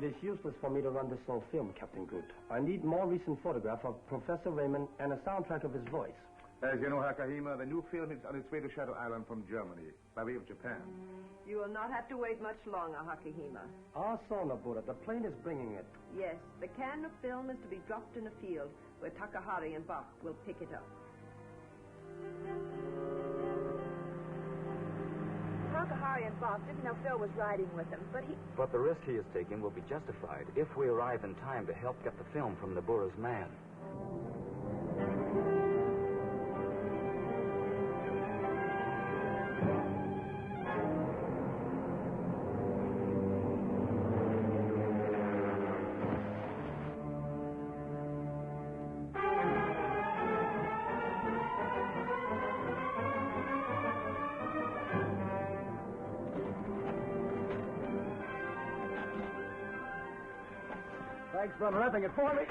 It is useless for me to run this slow film, Captain Good. I need more recent photograph of Professor Raymond and a soundtrack of his voice. As you know, Hakahima, the new film is on its way to Shadow Island from Germany, by way of Japan. You will not have to wait much longer, Hakahima. Nobura, the plane is bringing it. Yes, the can of film is to be dropped in a field where Takahari and Bach will pick it up. Takahari and Bach didn't know Phil was riding with him, But the risk he is taking will be justified if we arrive in time to help get the film from Nobura's man. Thanks for unwrapping it for me.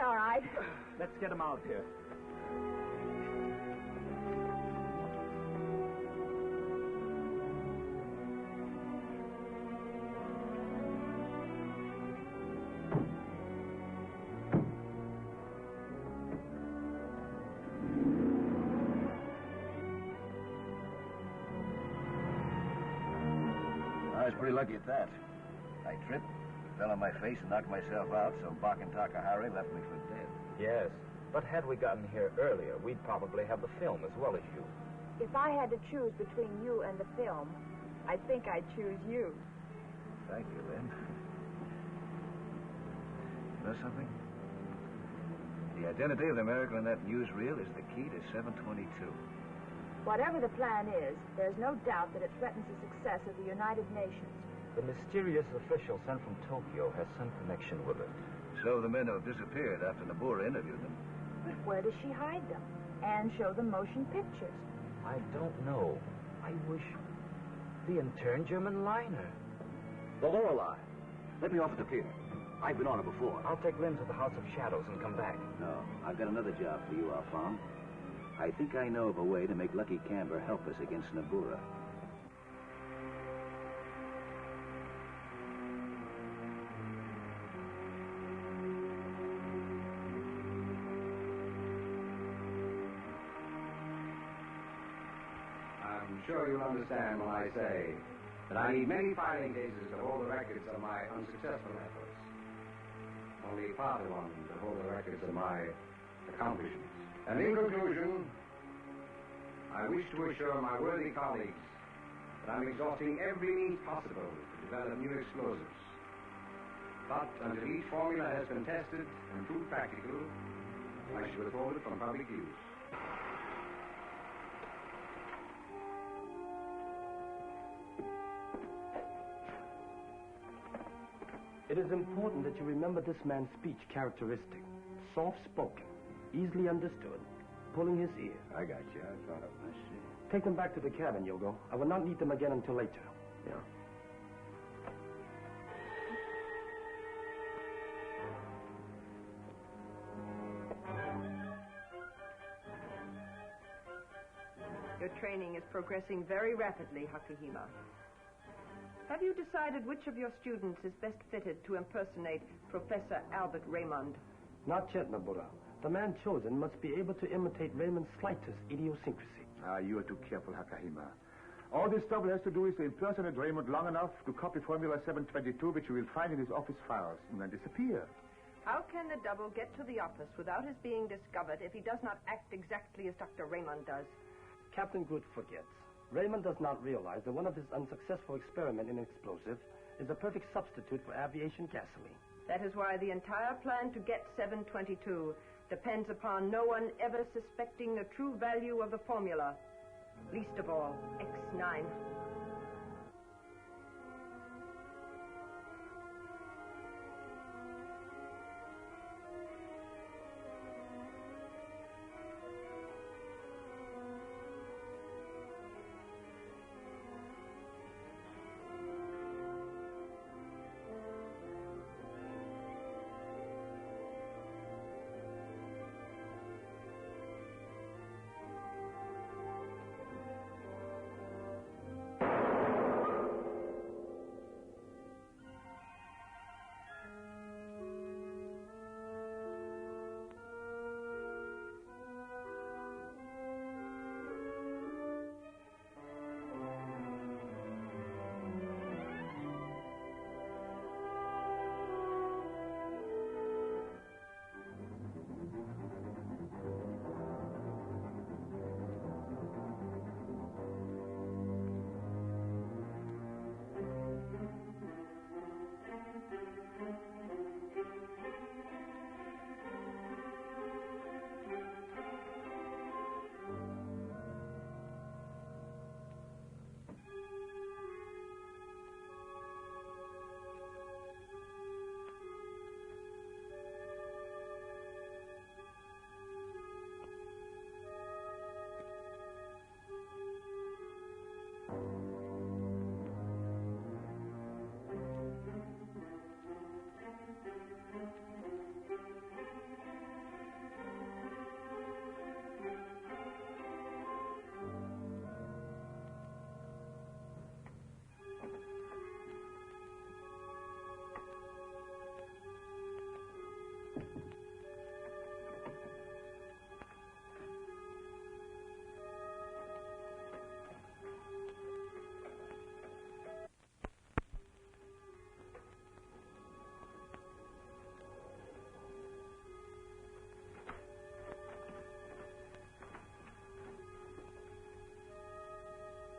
all right. Let's get him out of here. I was pretty lucky at that. I tripped, fell on my face, and knocked myself out, so Bach and Takahari left me for dead. Yes, but had we gotten here earlier, we'd probably have the film as well as you. If I had to choose between you and the film, I think I'd choose you. Thank you, Lynn. You know something? The identity of the miracle in that newsreel is the key to 722. Whatever the plan is, there's no doubt that it threatens the success of the United Nations. The mysterious official sent from Tokyo has some connection with it. So the men who have disappeared after Nobura interviewed them. But where does she hide them? And show them motion pictures? I don't know. I wish... The intern German liner. The Lorelei. Let me off at the pier. I've been on it before. I'll take Lynn to the House of Shadows and come back. No, I've got another job for you, Alvin. I think I know of a way to make Lucky Kamber help us against Nobura. I'm sure you'll understand when I say that I need many filing cases to hold the records of my unsuccessful efforts. Only part of one to hold the records of my accomplishments. And in conclusion, I wish to assure my worthy colleagues that I'm exhausting every means possible to develop new explosives. But until each formula has been tested and proved practical, I shall withhold it from public use. It is important that you remember this man's speech characteristic. Soft-spoken, easily understood, pulling his ear. I got you. I thought of this. Take them back to the cabin, Yogo. I will not need them again until later. Yeah. Your training is progressing very rapidly, Hakahima. Have you decided which of your students is best fitted to impersonate Professor Albert Raymond? Not yet, Nabura. The man chosen must be able to imitate Raymond's slightest idiosyncrasy. You are too careful, Hakahima. All this double has to do is to impersonate Raymond long enough to copy Formula 722, which you will find in his office files, and then disappear. How can the double get to the office without his being discovered if he does not act exactly as Dr. Raymond does? Captain Good forgets. Raymond does not realize that one of his unsuccessful experiments in explosive is a perfect substitute for aviation gasoline. That is why the entire plan to get 722 depends upon no one ever suspecting the true value of the formula. Least of all, X-9.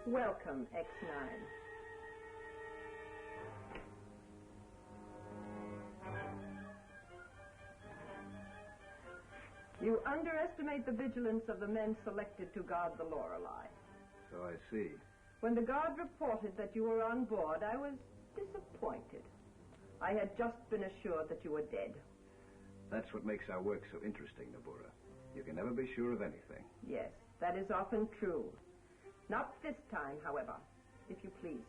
Welcome, X-9. You underestimate the vigilance of the men selected to guard the Lorelei. So I see. When the guard reported that you were on board, I was disappointed. I had just been assured that you were dead. That's what makes our work so interesting, Nabura. You can never be sure of anything. Yes, that is often true. Not this time, however, if you please.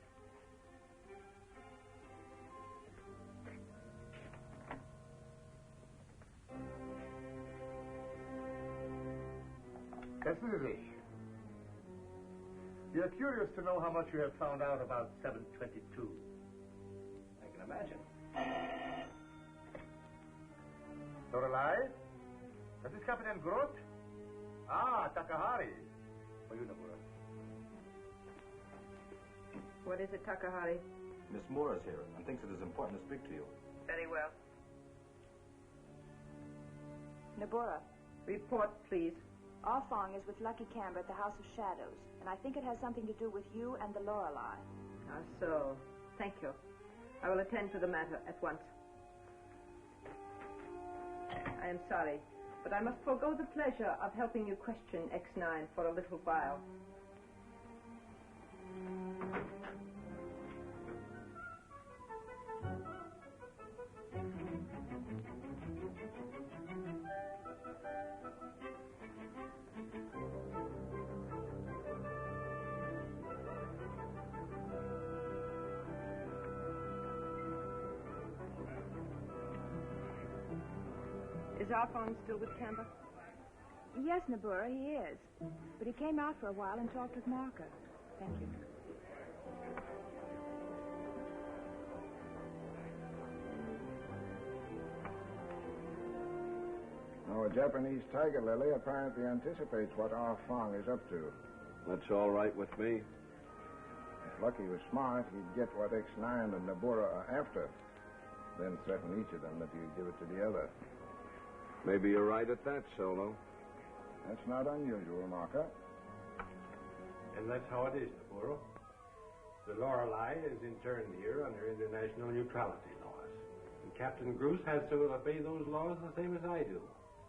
You're curious to know how much you have found out about 722. I can imagine. Lorelei? This is Captain Groot? Ah, Takahari. For you, Nabura. What is it, Takahari? Miss Moore is here and thinks it is important to speak to you. Very well. Nabura, Report, please. Offong is with Lucky Kamber at the House of Shadows, and I think it has something to do with you and the Lorelei. Ah, so. Thank you. I will attend to the matter at once. I am sorry, but I must forego the pleasure of helping you question X-9 for a little while. Is Alvin still with Kamber? Yes, Nabura, he is. But he came out for a while and talked with Marker. Thank you. Now, a Japanese tiger lily apparently anticipates what Ah Fong is up to. That's all right with me. If Lucky was smart, he'd get what X-9 and Nabura are after, then threaten each of them that he'd give it to the other. Maybe you're right at that, Solo. That's not unusual, Marker. And that's how it is, Naburo. The Lorelei is interned here under international neutrality laws. And Captain Gruce has to obey those laws the same as I do.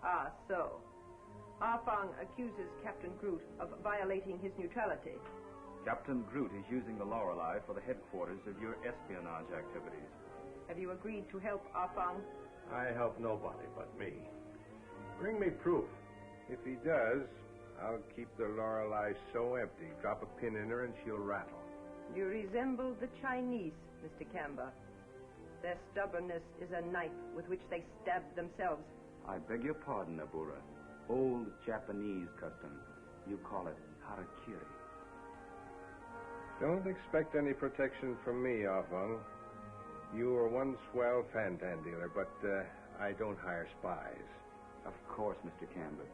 Ah, so. Alvin accuses Captain Groot of violating his neutrality. Captain Groot is using the Lorelei for the headquarters of your espionage activities. Have you agreed to help Alvin? I help nobody but me. Bring me proof. If he does, I'll keep the Lorelei so empty, drop a pin in her and she'll rattle. You resemble the Chinese, Mr. Kamber. Their stubbornness is a knife with which they stab themselves. I beg your pardon, Nabura. Old Japanese custom. You call it harakiri. Don't expect any protection from me, Alvin. You were one swell fan-tan dealer, but I don't hire spies. Of course, Mr. Kamber.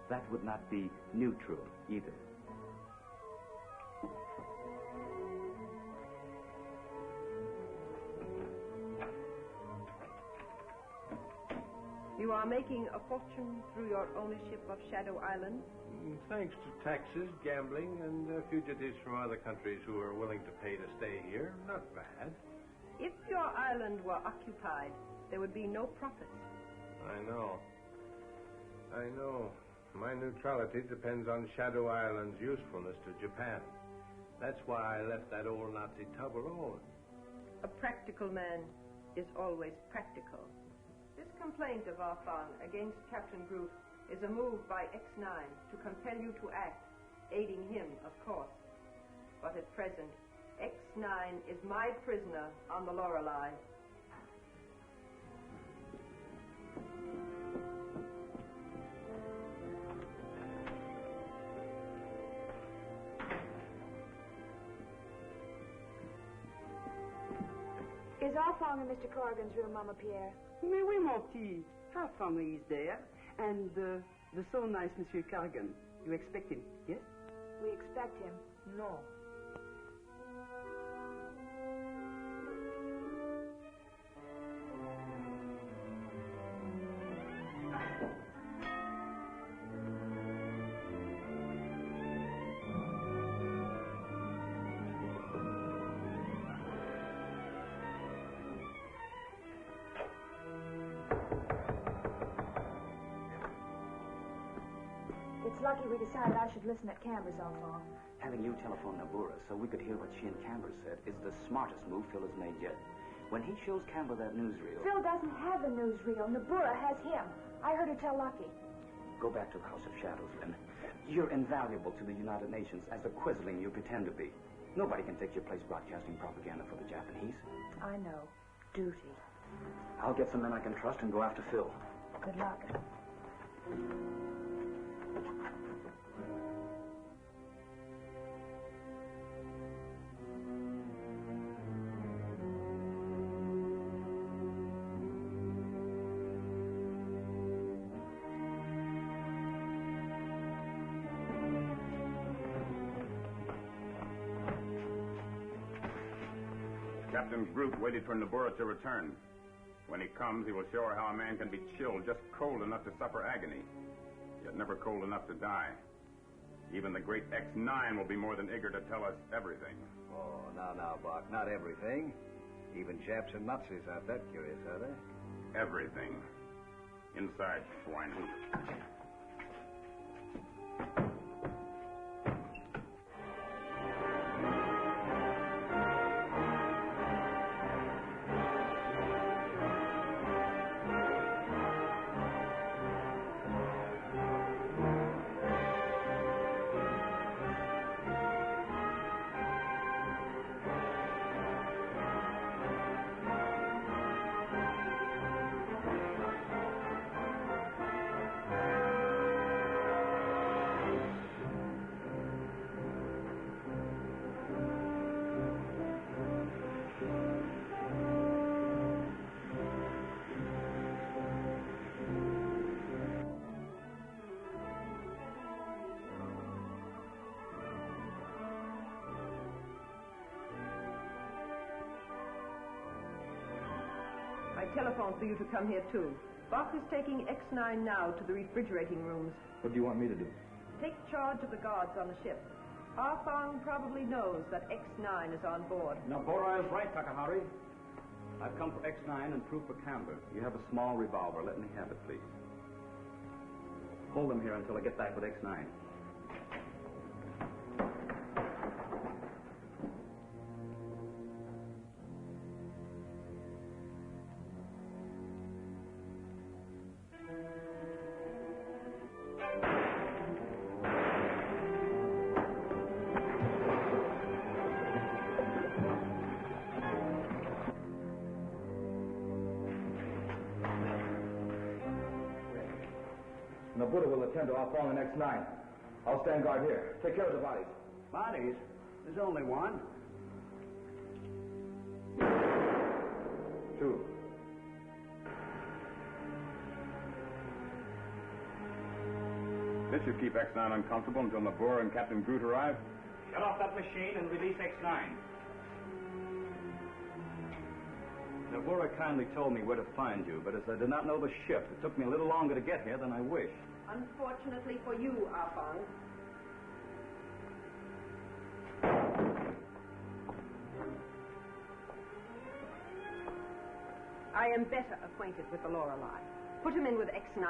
That would not be neutral either. You are making a fortune through your ownership of Shadow Island? Thanks to taxes, gambling, and fugitives from other countries who are willing to pay to stay here. Not bad. If your island were occupied, there would be no profits. I know. My neutrality depends on Shadow Island's usefulness to Japan. That's why I left that old Nazi tub alone. A practical man is always practical. This complaint of Alvin against Captain Groot is a move by X-9 to compel you to act, aiding him, of course. But at present, X-9 is my prisoner on the Lorelei. Is Alfong in Mr. Corrigan's room, Mama Pierre? Mais oui, mon petit. Alfong is there. And the so nice Monsieur Corrigan. You expect him, yes? We expect him. No. It's lucky we decided I should listen at Kamber's Alfong. Having you telephone Nabura so we could hear what she and Kamber said is the smartest move Phil has made yet. When he shows Kamber that newsreel... Phil doesn't have the newsreel. Nabura has him. I heard her tell Lucky. Go back to the House of Shadows, Lynn. You're invaluable to the United Nations as the quisling you pretend to be. Nobody can take your place broadcasting propaganda for the Japanese. I know. Duty. I'll get some men I can trust and go after Phil. Good luck. Captain Groot waited for Nabura to return. When he comes, he will show her how a man can be chilled just cold enough to suffer agony, yet never cold enough to die. Even the great X-9 will be more than eager to tell us everything. Oh, now, Bach, not everything. Even Japs and Nazis aren't that curious, are they? Everything. Inside, swine. telephoned for you to come here, too. Bach is taking X-9 now to the refrigerating rooms. What do you want me to do? Take charge of the guards on the ship. Arfang probably knows that X-9 is on board. Nabora is right, Takahari. I've come for X-9 and proof for Kamber. You have a small revolver. Let me have it, please. Hold them here until I get back with X-9. Nabuda will attend to our fallen X-9. I'll stand guard here. Take care of the bodies. Bodies? There's only one. 2. This should keep X-9 uncomfortable until Nabora and Captain Groot arrive. Shut off that machine and release X-9. Nabora kindly told me where to find you, but as I did not know the ship, it took me a little longer to get here than I wished. Unfortunately for you, Arfang. I am better acquainted with the Lorelei. Put him in with X-9.